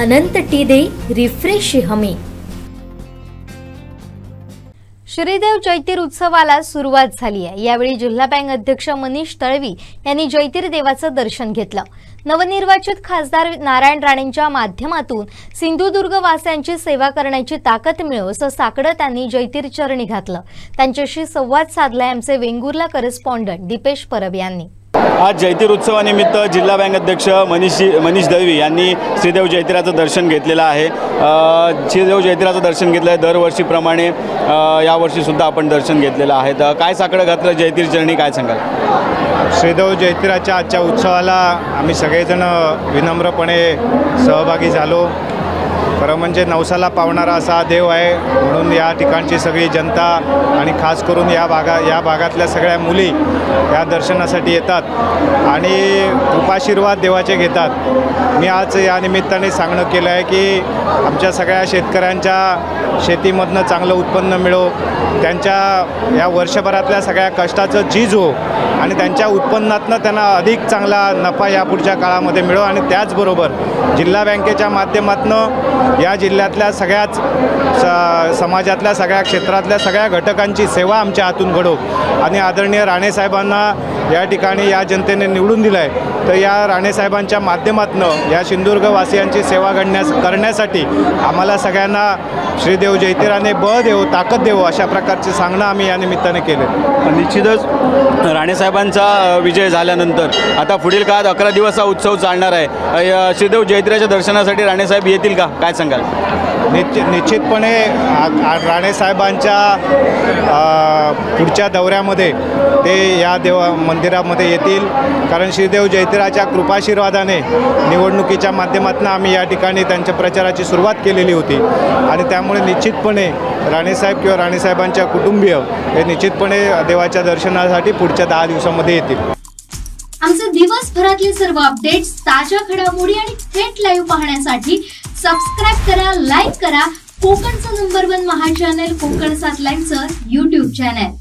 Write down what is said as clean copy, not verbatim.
अनंत टीदे refresh हमी। श्रीदेव जयतीर उत्सवाला सुरुवात झाली आहे। यावेळी जिल्हा बँक अध्यक्ष मनीष तळवी यांनी जयतीर देवाचं दर्शन घेतलं। नवनिर्वाचित खासदार नारायण राणेंच्या माध्यमातून सिंधुदुर्ग वासियांची सेवा करण्याची ताकद मिळो असं साकडं त्यांनी जयतीर चरणी घातलं। त्यांच्याशी संवाद साधलाय आमचे वेंगुर्ला करेस्पॉन्डंट दीपेश परब यांनी। आज जयतीर उत्सवानिमित्त जिल्हा बँक अध्यक्ष मनीष दळवी यांनी श्रीदेव जयतीराचं दर्शन घेतलेलं आहे। श्रीदेव जयतीराचं दर्शन घेतलं आहे दरवर्षीप्रमाणे यावर्षी सुद्धा आपण दर्शन घेतलेलं आहे। तर काय साकडं घातलं जयतीर चरणी, काय सांगाल? श्रीदेव जयतीराच्या आजच्या उत्सवाला आम्ही सगळेजण विनम्रपणे सहभागी झालो। खरं म्हणजे नवसाला पावणारा असा देव आहे, म्हणून या ठिकाणची सगळी जनता आणि खास करून या भागातल्या सगळ्या मुली या दर्शनासाठी येतात आणि कृपाशीर्वाद देवाचे घेतात। मी आज या निमित्ताने सांगणं केलं आहे की आमच्या सगळ्या शेतकऱ्यांच्या शेतीमधनं चांगलं उत्पन्न मिळो, त्यांच्या या वर्षभरातल्या सगळ्या कष्टाचं चीज हो आणि त्यांच्या उत्पन्नातनं त्यांना अधिक चांगला नफा या पुढच्या काळामध्ये मिळो आणि त्याचबरोबर जिल्हा बँकेच्या माध्यमातून या जिल्ह्यातल्या सगळ्याच समाजातल्या सगळ्या क्षेत्रातल्या सगळ्या घटकांची सेवा आमच्या हातून घडो आणि आदरणीय राणेसाहेबांना या ठिकाणी या जनतेने निवडून दिलं आहे, तर या राणेसाहेबांच्या माध्यमातून या सिंधुदुर्गवासियांची सेवा करण्यासाठी आम्हाला सगळ्यांना श्रीदेव जयतीराने बळ देवो, ताकद देवो अशा प्रकारचे सांगणं आम्ही या निमित्ताने केलं। निश्चितच राणेसाहेबांचा विजय झाल्यानंतर आता पुढील काळात 11 दिवस हा उत्सव चालणार आहे। श्रीदेव जयतीराच्या दर्शनासाठी राणेसाहेब येतील का, काय सांगाल? निश्चितपणे राणेसाहेबांच्या पुढच्या दौऱ्यामध्ये ते या मंदिरामध्ये येतील, कारण श्रीदेव जयतीराच्या कृपाशीर्वादाने निवडणुकीच्या माध्यमातून आम्ही या ठिकाणी त्यांच्या प्रचाराची सुरुवात केलेली होती आणि त्यामुळे निश्चितपणे राणेसाहेब किंवा राणेसाहेबांच्या कुटुंबीय हे निश्चितपणे देवाच्या दर्शनासाठी पुढच्या 10 दिवसामध्ये येतील। आमचे दिवसभरातले सर्व अपडेट्स, ताज्या घडामोडी आणि थेट लाईव्ह पाहण्यासाठी सबस्क्राइब करा, लाईक करा कोकणचं नंबर 1 महा चॅनल कोकण 7 लाईव्हचं YouTube चॅनल।